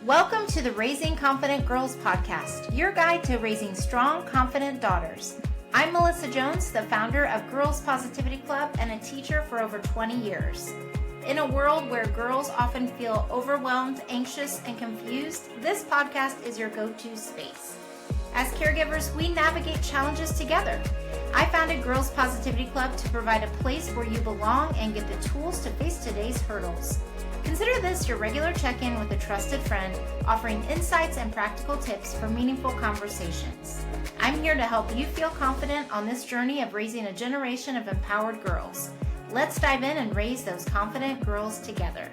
Welcome to the Raising Confident Girls podcast, your guide to raising strong, confident daughters. I'm Melissa Jones, the founder of Girls Positivity Club and a teacher for over 20 years. In a world where girls often feel overwhelmed, anxious, and confused, this podcast is your go-to space. As caregivers, we navigate challenges together. I founded Girls Positivity Club to provide a place where you belong and get the tools to face today's hurdles. Consider this your regular check-in with a trusted friend, offering insights and practical tips for meaningful conversations. I'm here to help you feel confident on this journey of raising a generation of empowered girls. Let's dive in and raise those confident girls together.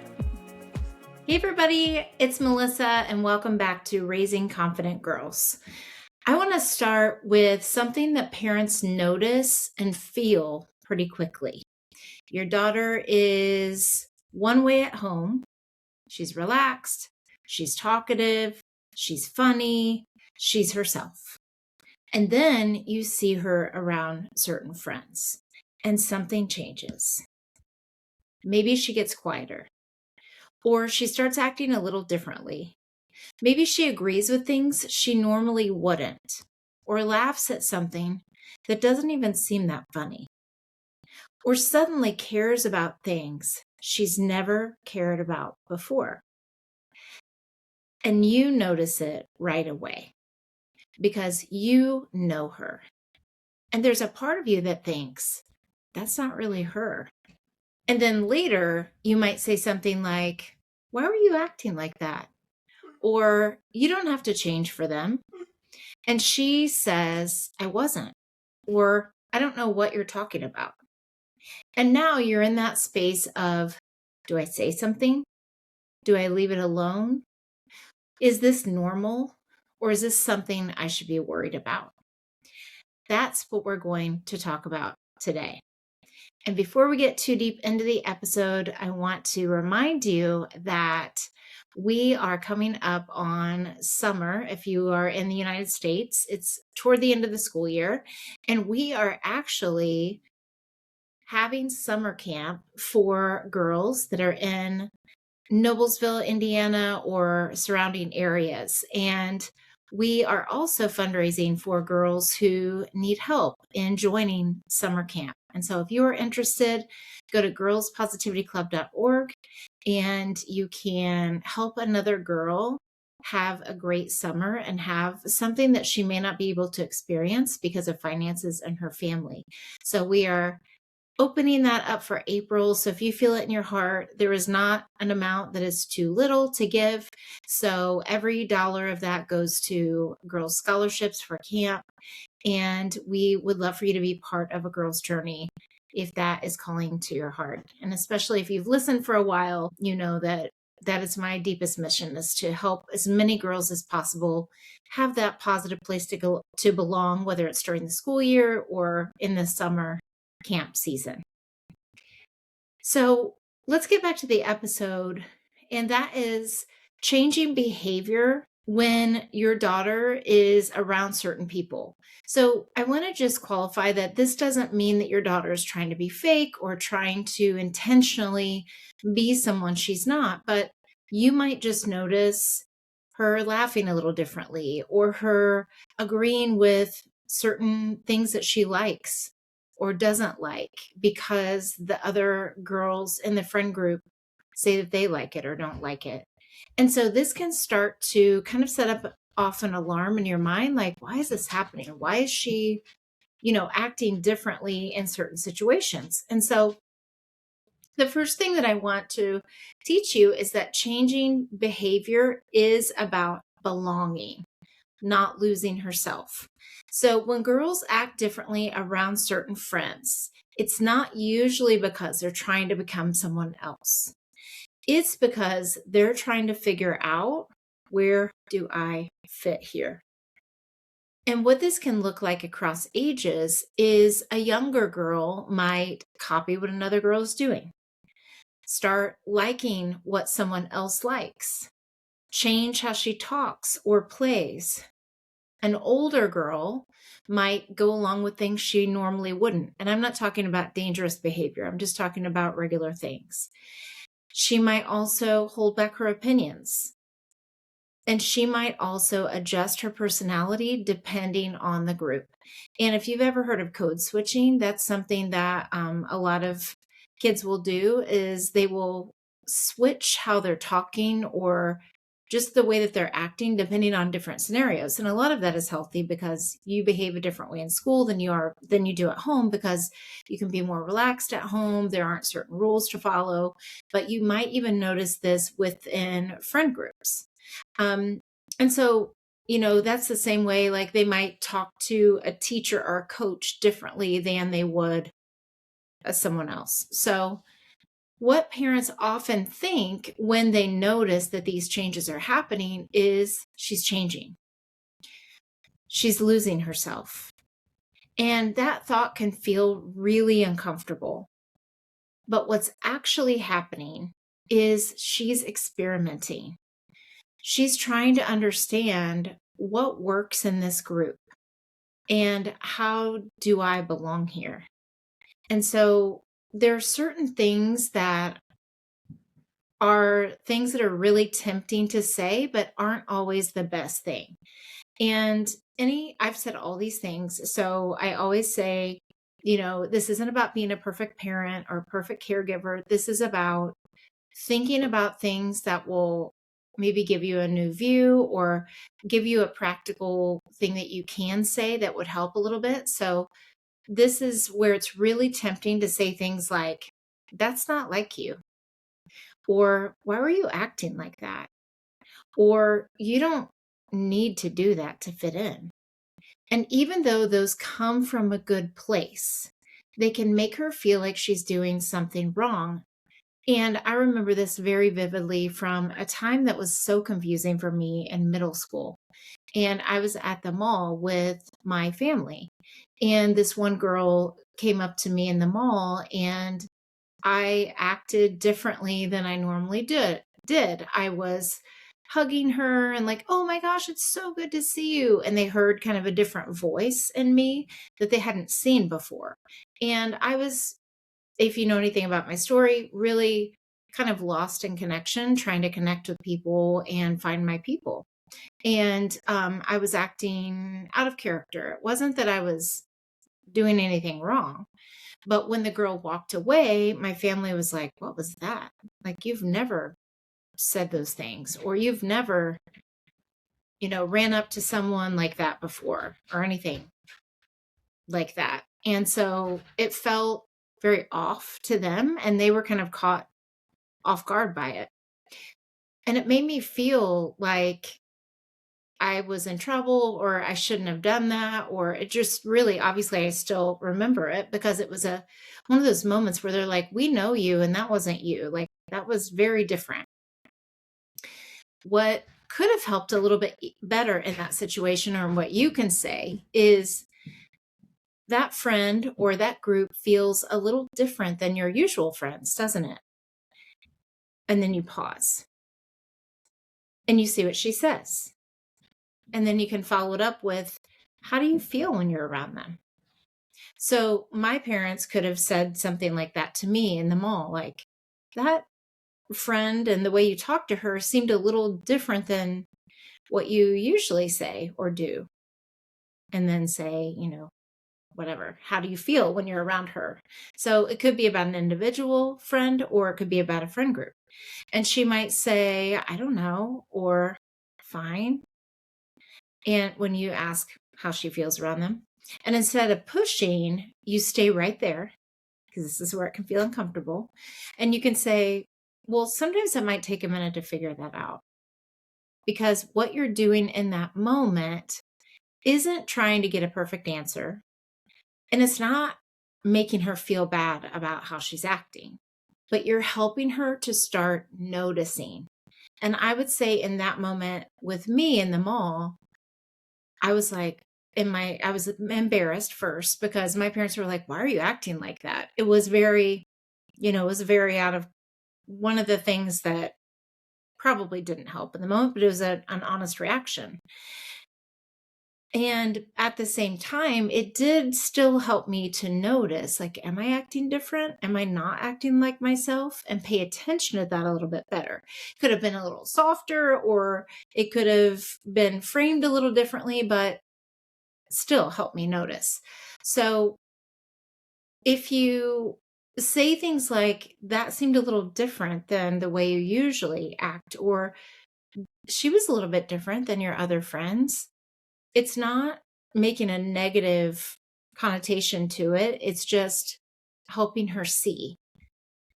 Hey everybody, it's Melissa and welcome back to Raising Confident Girls. I want to start with something that parents notice and feel pretty quickly. Your daughter is one way at home. She's relaxed, she's talkative, she's funny, she's herself. And then you see her around certain friends and something changes. Maybe she gets quieter, or she starts acting a little differently. Maybe she agrees with things she normally wouldn't, or laughs at something that doesn't even seem that funny, or suddenly cares about things she's never cared about before. And you notice it right away because you know her. And there's a part of you that thinks, that's not really her. And then later, you might say something like, why were you acting like that? Or you don't have to change for them. And she says, I wasn't. Or I don't know what you're talking about. And now you're in that space of, do I say something? Do I leave it alone? Is this normal? Or is this something I should be worried about? That's what we're going to talk about today. And before we get too deep into the episode, I want to remind you that we are coming up on summer. If you are in the United States, it's toward the end of the school year, and we are actually having summer camp for girls that are in Noblesville, Indiana, or surrounding areas. And we are also fundraising for girls who need help in joining summer camp. And so if you are interested, go to girlspositivityclub.org and you can help another girl have a great summer and have something that she may not be able to experience because of finances and her family. So we are opening that up for April. So if you feel it in your heart, there is not an amount that is too little to give. So every dollar of that goes to girls' scholarships for camp. And we would love for you to be part of a girl's journey if that is calling to your heart. And especially if you've listened for a while, you know that that is my deepest mission, is to help as many girls as possible have that positive place to belong, whether it's during the school year or in the summer camp season. So let's get back to the episode, and that is changing behavior when your daughter is around certain people. So I want to just qualify that this doesn't mean that your daughter is trying to be fake or trying to intentionally be someone she's not, but you might just notice her laughing a little differently or her agreeing with certain things that she likes or doesn't like because the other girls in the friend group say that they like it or don't like it. And so this can start to kind of set up off an alarm in your mind, like, why is this happening? Why is she, acting differently in certain situations? And so the first thing that I want to teach you is that changing behavior is about belonging, not losing herself. So when girls act differently around certain friends, it's not usually because they're trying to become someone else. It's because they're trying to figure out, where do I fit here? And what this can look like across ages is a younger girl might copy what another girl is doing, start liking what someone else likes, change how she talks or plays. An older girl might go along with things she normally wouldn't. And I'm not talking about dangerous behavior. I'm just talking about regular things. She might also hold back her opinions. And she might also adjust her personality depending on the group. And if you've ever heard of code switching, that's something that a lot of kids will do is they will switch how they're talking or just the way that they're acting depending on different scenarios. And a lot of that is healthy because you behave a different way in school than you do at home, because you can be more relaxed at home. There aren't certain rules to follow, but you might even notice this within friend groups. Um, and so, that's the same way, like they might talk to a teacher or a coach differently than they would someone else. So, what parents often think when they notice that these changes are happening is she's changing, she's losing herself. And that thought can feel really uncomfortable. But what's actually happening is she's experimenting. She's trying to understand what works in this group and how do I belong here. And so there are certain things that are really tempting to say, but aren't always the best thing. And I've said all these things. So I always say, this isn't about being a perfect parent or perfect caregiver. This is about thinking about things that will maybe give you a new view or give you a practical thing that you can say that would help a little bit. So this is where it's really tempting to say things like, that's not like you, or why were you acting like that? Or you don't need to do that to fit in. And even though those come from a good place, they can make her feel like she's doing something wrong. And I remember this very vividly from a time that was so confusing for me in middle school. And I was at the mall with my family. And this one girl came up to me in the mall, and I acted differently than I normally did. I was hugging her and like, "Oh my gosh, it's so good to see you." And they heard kind of a different voice in me that they hadn't seen before. And I was, if you know anything about my story, really kind of lost in connection, trying to connect with people and find my people. And I was acting out of character. It wasn't that I was doing anything wrong. But when the girl walked away, my family was like, "What was that? Like, you've never said those things, or you've never, ran up to someone like that before, or anything like that." And so it felt very off to them, and they were kind of caught off guard by it. And it made me feel like I was in trouble or I shouldn't have done that, or it just really, obviously I still remember it because it was one of those moments where they're like, "We know you and that wasn't you. Like, that was very different." What could have helped a little bit better in that situation, or what you can say, is that friend or that group feels a little different than your usual friends, doesn't it? And then you pause and you see what she says. And then you can follow it up with, how do you feel when you're around them? So my parents could have said something like that to me in the mall, like, "That friend and the way you talk to her seemed a little different than what you usually say or do." And then say, whatever, how do you feel when you're around her? So it could be about an individual friend or it could be about a friend group. And she might say, "I don't know," or "Fine." And when you ask how she feels around them, and instead of pushing, you stay right there, because this is where it can feel uncomfortable. And you can say, "Well, sometimes it might take a minute to figure that out." Because what you're doing in that moment isn't trying to get a perfect answer. And it's not making her feel bad about how she's acting, but you're helping her to start noticing. And I would say in that moment with me in the mall, I was like, I was embarrassed first because my parents were like, "Why are you acting like that?" It was very, it was very out of one of the things that probably didn't help in the moment, but it was an honest reaction. And at the same time, it did still help me to notice, like, am I acting different? Am I not acting like myself? And pay attention to that a little bit better. Could have been a little softer, or it could have been framed a little differently, but still help me notice. So if you say things like, that seemed a little different than the way you usually act, or she was a little bit different than your other friends, it's not making a negative connotation to it. It's just helping her see,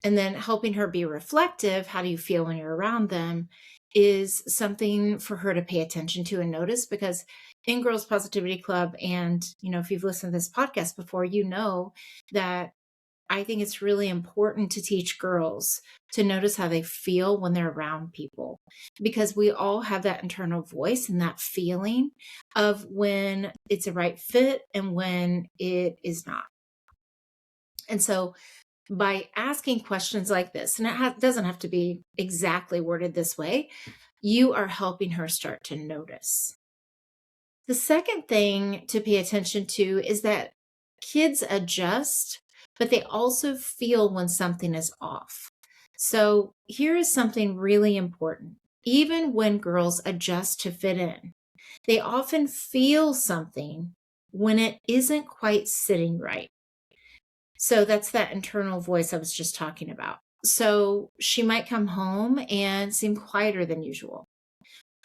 and then helping her be reflective. How do you feel when you're around them is something for her to pay attention to and notice, because in Girls Positivity Club, and if you've listened to this podcast before, that I think it's really important to teach girls to notice how they feel when they're around people, because we all have that internal voice and that feeling of when it's a right fit and when it is not. And so by asking questions like this, and it doesn't have to be exactly worded this way, you are helping her start to notice. The second thing to pay attention to is that kids adjust, but they also feel when something is off. So here is something really important. Even when girls adjust to fit in, they often feel something when it isn't quite sitting right. So that's that internal voice I was just talking about. So she might come home and seem quieter than usual,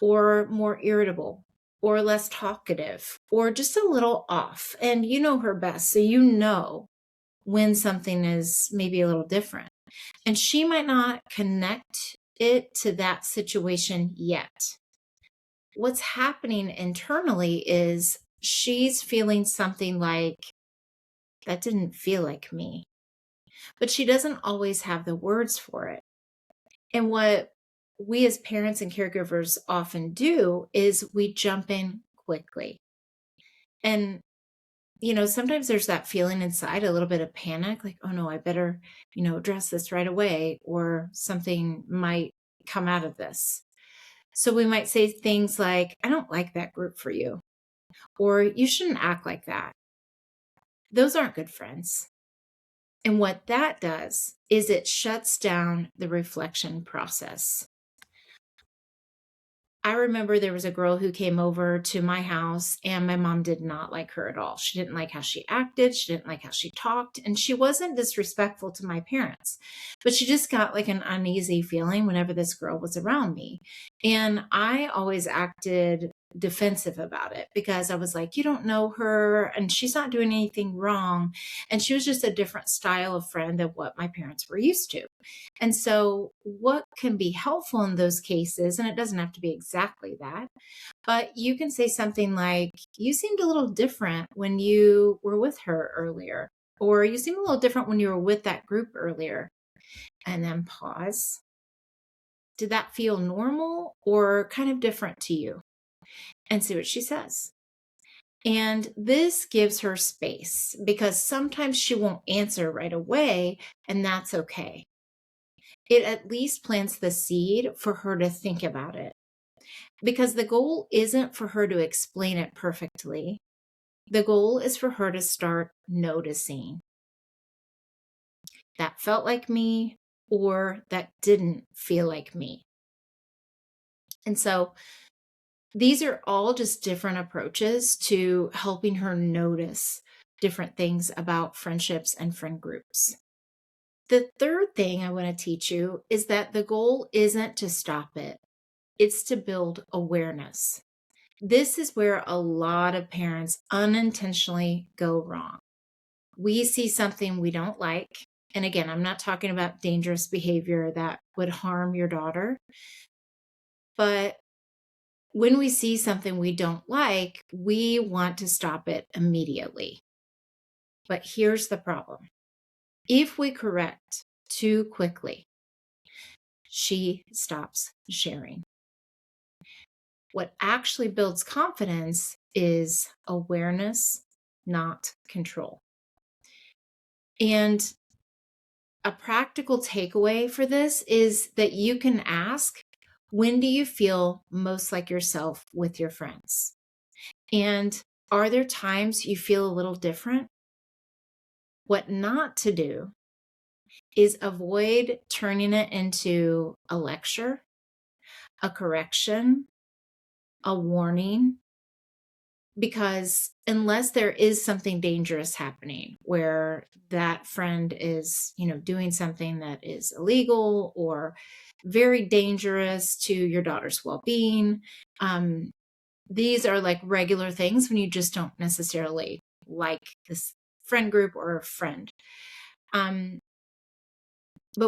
or more irritable, or less talkative, or just a little off. And you know her best. So you know when something is maybe a little different. And she might not connect it to that situation yet. What's happening internally is she's feeling something like, that didn't feel like me. But she doesn't always have the words for it. And what we as parents and caregivers often do is we jump in quickly. And, sometimes there's that feeling inside, a little bit of panic, like, oh no, I better, address this right away, or something might come out of this. So we might say things like, I don't like that group for you, or you shouldn't act like that. Those aren't good friends. And what that does is it shuts down the reflection process. I remember there was a girl who came over to my house, and my mom did not like her at all. She didn't like how she acted. She didn't like how she talked. And she wasn't disrespectful to my parents, but she just got like an uneasy feeling whenever this girl was around me. And I always acted defensive about it, because I was like, you don't know her and she's not doing anything wrong. And she was just a different style of friend than what my parents were used to. And so, what can be helpful in those cases, and it doesn't have to be exactly that, but you can say something like, you seemed a little different when you were with her earlier, or you seemed a little different when you were with that group earlier. And then pause. Did that feel normal or kind of different to you? And see what she says. And this gives her space, because sometimes she won't answer right away, and that's okay. It at least plants the seed for her to think about it, because the goal isn't for her to explain it perfectly. The goal is for her to start noticing, that felt like me, or that didn't feel like me. And so these are all just different approaches to helping her notice different things about friendships and friend groups. The third thing I want to teach you is that the goal isn't to stop it, it's to build awareness. This is where a lot of parents unintentionally go wrong. We see something we don't like. And again, I'm not talking about dangerous behavior that would harm your daughter. But when we see something we don't like, we want to stop it immediately. But here's the problem. If we correct too quickly, she stops sharing. What actually builds confidence is awareness, not control. And a practical takeaway for this is that you can ask, when do you feel most like yourself with your friends? And are there times you feel a little different? What not to do is avoid turning it into a lecture, a correction, a warning, because unless there is something dangerous happening where that friend is, doing something that is illegal or very dangerous to your daughter's well-being, these are like regular things when you just don't necessarily like this friend group or a friend. But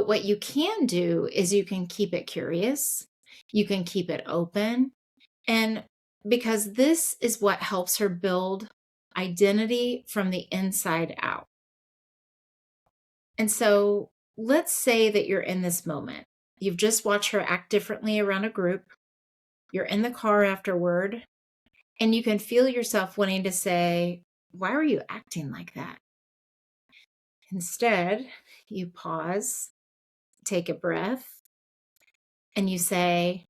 what you can do is you can keep it curious, you can keep it open, and because this is what helps her build identity from the inside out. And so let's say that you're in this moment. You've just watched her act differently around a group. You're in the car afterward, and you can feel yourself wanting to say, "Why are you acting like that?" Instead, you pause, take a breath, and you say,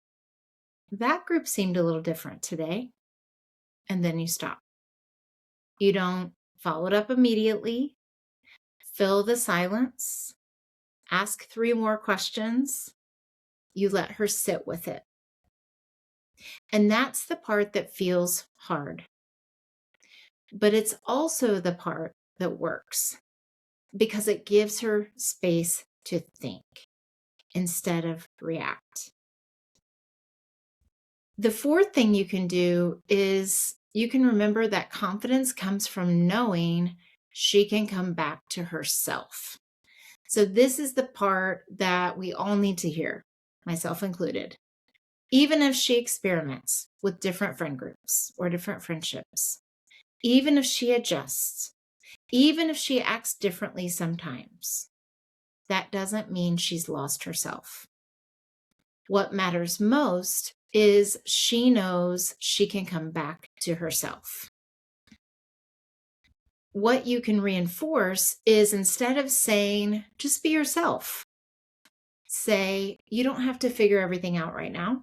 "That group seemed a little different today." And then you stop. You don't follow it up immediately. Fill the silence. Ask 3 more questions. You let her sit with it. And that's the part that feels hard. But it's also the part that works because it gives her space to think instead of react. The fourth thing you can do is you can remember that confidence comes from knowing she can come back to herself. So this is the part that we all need to hear, myself included. Even if she experiments with different friend groups or different friendships, even if she adjusts, even if she acts differently sometimes, that doesn't mean she's lost herself. What matters most is she knows she can come back to herself. What you can reinforce is instead of saying, just be yourself, say, you don't have to figure everything out right now.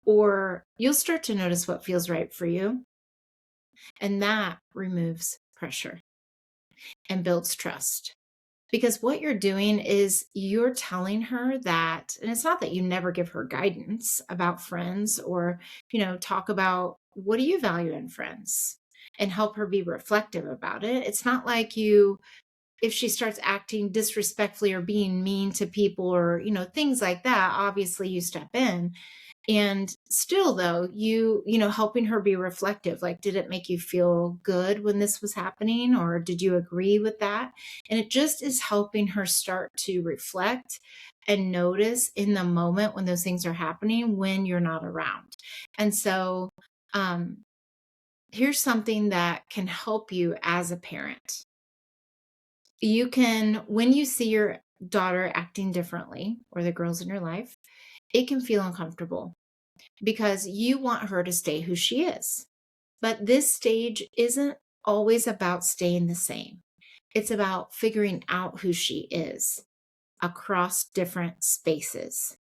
Or you'll start to notice what feels right for you. And that removes pressure and builds trust. Because what you're doing is you're telling her that, and it's not that you never give her guidance about friends or, talk about what do you value in friends and help her be reflective about it. It's not like if she starts acting disrespectfully or being mean to people or, things like that, obviously you step in. And still though, helping her be reflective, like, did it make you feel good when this was happening? Or did you agree with that? And it just is helping her start to reflect and notice in the moment when those things are happening when you're not around. And so, here's something that can help you as a parent. You can, when you see your daughter acting differently or the girls in your life, it can feel uncomfortable because you want her to stay who she is. But this stage isn't always about staying the same. It's about figuring out who she is across different spaces.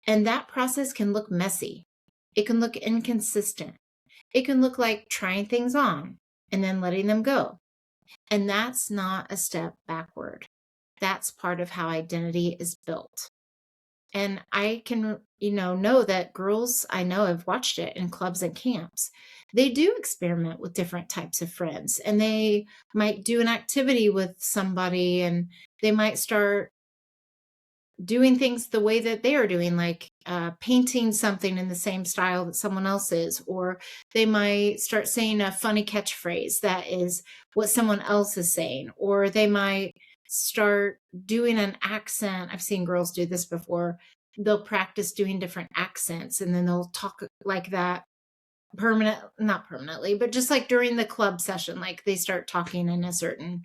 And that process can look messy. It can look inconsistent. It can look like trying things on and then letting them go. And that's not a step backward. That's part of how identity is built. And I can, know that girls I know have watched it in clubs and camps. They do experiment with different types of friends and they might do an activity with somebody and they might start doing things the way that they are doing, like painting something in the same style that someone else is, or they might start saying a funny catchphrase that is what someone else is saying, or they might start doing an accent. I've seen girls do this before. They'll practice doing different accents and then they'll talk like that not permanently, but just like during the club session, like they start talking in a certain,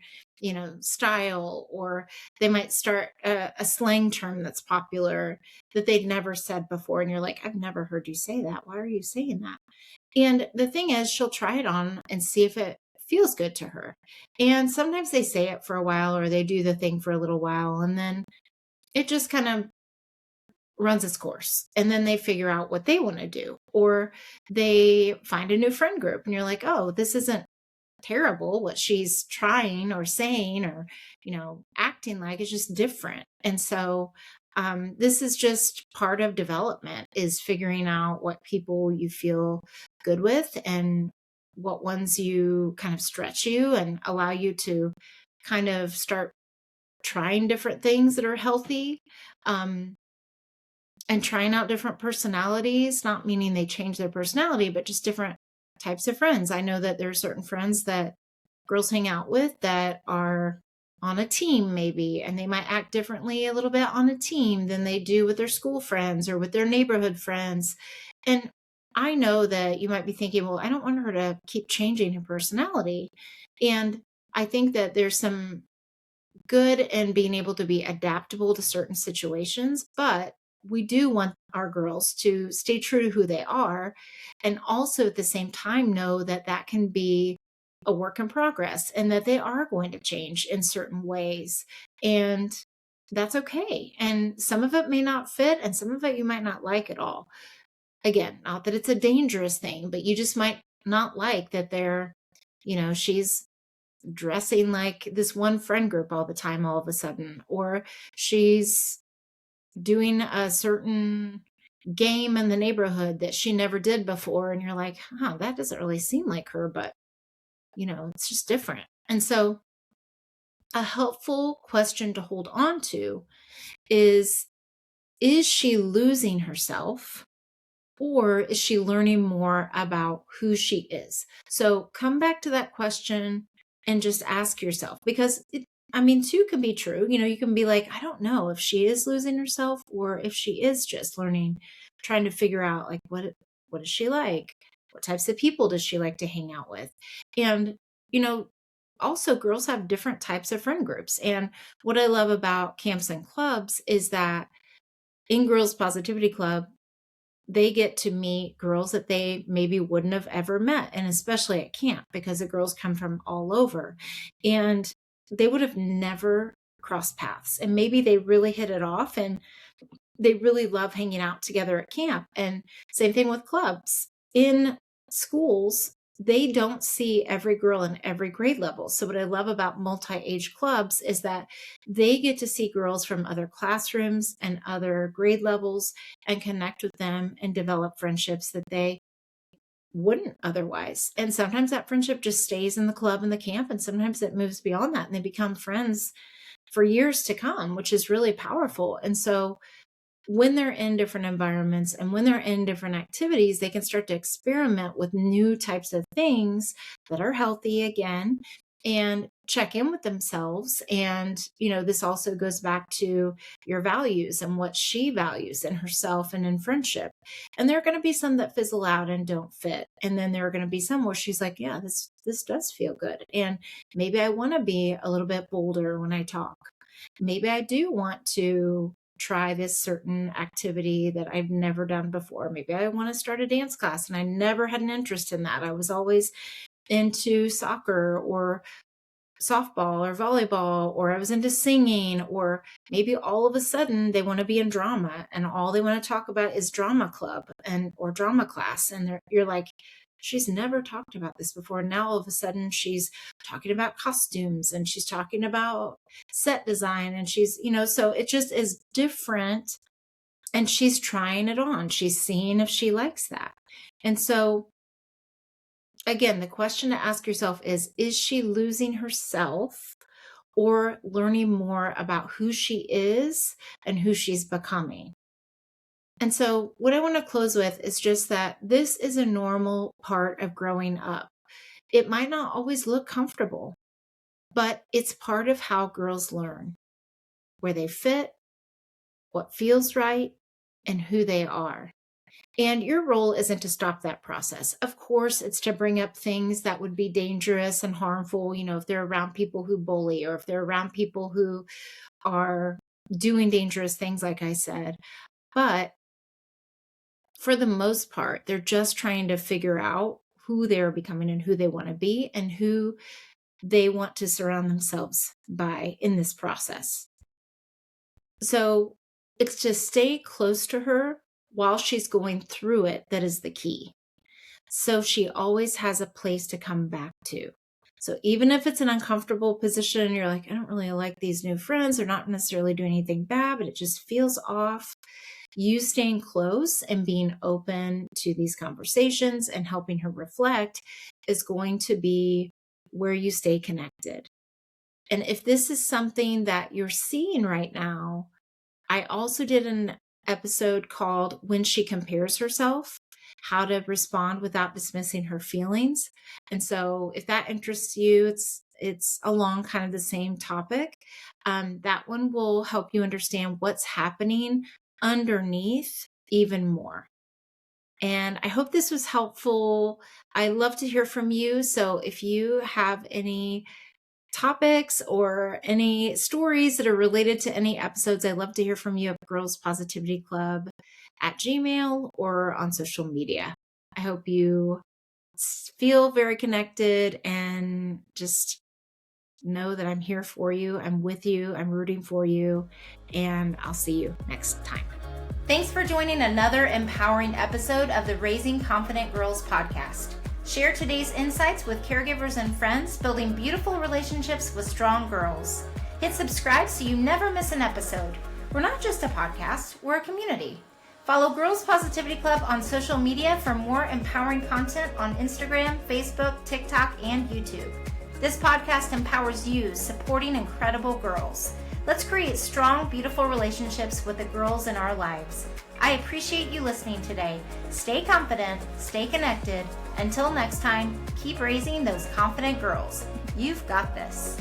style, or they might start a slang term that's popular that they'd never said before. And you're like, I've never heard you say that. Why are you saying that? And the thing is, she'll try it on and see if it feels good to her. And sometimes they say it for a while or they do the thing for a little while and then it just kind of runs its course, and then they figure out what they want to do, or they find a new friend group and you're like, oh, this isn't terrible what she's trying or saying or acting like. It's just different. And so this is just part of development, is figuring out what people you feel good with and what ones you kind of stretch you and allow you to kind of start trying different things that are healthy. um, and trying out different personalities, not meaning they change their personality, but just different types of friends. I know that there are certain friends that girls hang out with that are on a team maybe, and they might act differently a little bit on a team than they do with their school friends or with their neighborhood friends. And I know that you might be thinking, well, I don't want her to keep changing her personality. And I think that there's some good in being able to be adaptable to certain situations, but we do want our girls to stay true to who they are, and also at the same time know that that can be a work in progress and that they are going to change in certain ways. And that's okay. And some of it may not fit, and some of it you might not like at all. Again, not that it's a dangerous thing, but you just might not like that she's dressing like this one friend group all the time all of a sudden, or she's doing a certain game in the neighborhood that she never did before, and you're like, huh, that doesn't really seem like her, but it's just different. And so a helpful question to hold on to is she losing herself, or is she learning more about who she is? So come back to that question and just ask yourself, because two can be true. You can be like, I don't know if she is losing herself or if she is just learning, trying to figure out like what is she like? What types of people does she like to hang out with? And, also girls have different types of friend groups. And what I love about camps and clubs is that in Girls Positivity Club, they get to meet girls that they maybe wouldn't have ever met. And especially at camp, because the girls come from all over and they would have never crossed paths. And maybe they really hit it off and they really love hanging out together at camp. And same thing with clubs. In schools, they don't see every girl in every grade level. So what I love about multi-age clubs is that they get to see girls from other classrooms and other grade levels and connect with them and develop friendships that they wouldn't otherwise. And sometimes that friendship just stays in the club and the camp, and sometimes it moves beyond that and they become friends for years to come, which is really powerful. And so when they're in different environments and when they're in different activities, they can start to experiment with new types of things that are healthy again, and check in with themselves. And, this also goes back to your values and what she values in herself and in friendship. And there are going to be some that fizzle out and don't fit. And then there are going to be some where she's like, yeah, this does feel good. And maybe I want to be a little bit bolder when I talk. Maybe I do want to try this certain activity that I've never done before. Maybe I want to start a dance class, and I never had an interest in that. I was always into soccer or softball or volleyball, or I was into singing, or maybe all of a sudden they want to be in drama and all they want to talk about is drama club or drama class. And you're like, she's never talked about this before. Now all of a sudden she's talking about costumes and she's talking about set design, and she's, so it just is different, and she's trying it on. She's seeing if she likes that. And so again, the question to ask yourself is she losing herself or learning more about who she is and who she's becoming? And so what I want to close with is just that this is a normal part of growing up. It might not always look comfortable, but it's part of how girls learn, where they fit, what feels right, and who they are. And your role isn't to stop that process. Of course, it's to bring up things that would be dangerous and harmful, if they're around people who bully, or if they're around people who are doing dangerous things, like I said. But for the most part, they're just trying to figure out who they're becoming and who they want to be and who they want to surround themselves by in this process. So It's to stay close to her while she's going through it that is the key. So she always has a place to come back to. So even if it's an uncomfortable position, you're like, I don't really like these new friends. They're not necessarily doing anything bad, but it just feels off. You staying close and being open to these conversations and helping her reflect is going to be where you stay connected. And if this is something that you're seeing right now, I also did an episode called When She Compares Herself, how to respond without dismissing her feelings. And so if that interests you, it's along kind of the same topic. That one will help you understand what's happening underneath even more. And I hope this was helpful. I love to hear from you. So if you have any topics or any stories that are related to any episodes, I love to hear from you at Girls Positivity Club at Gmail or on social media. I hope you feel very connected and just know that I'm here for you. I'm with you. I'm rooting for you. And I'll see you next time. Thanks for joining another empowering episode of the Raising Confident Girls podcast. Share today's insights with caregivers and friends, building beautiful relationships with strong girls. Hit subscribe so you never miss an episode. We're not just a podcast, we're a community. Follow Girls Positivity Club on social media for more empowering content on Instagram, Facebook, TikTok, and YouTube. This podcast empowers you, supporting incredible girls. Let's create strong, beautiful relationships with the girls in our lives. I appreciate you listening today. Stay confident, stay connected. Until next time, keep raising those confident girls. You've got this.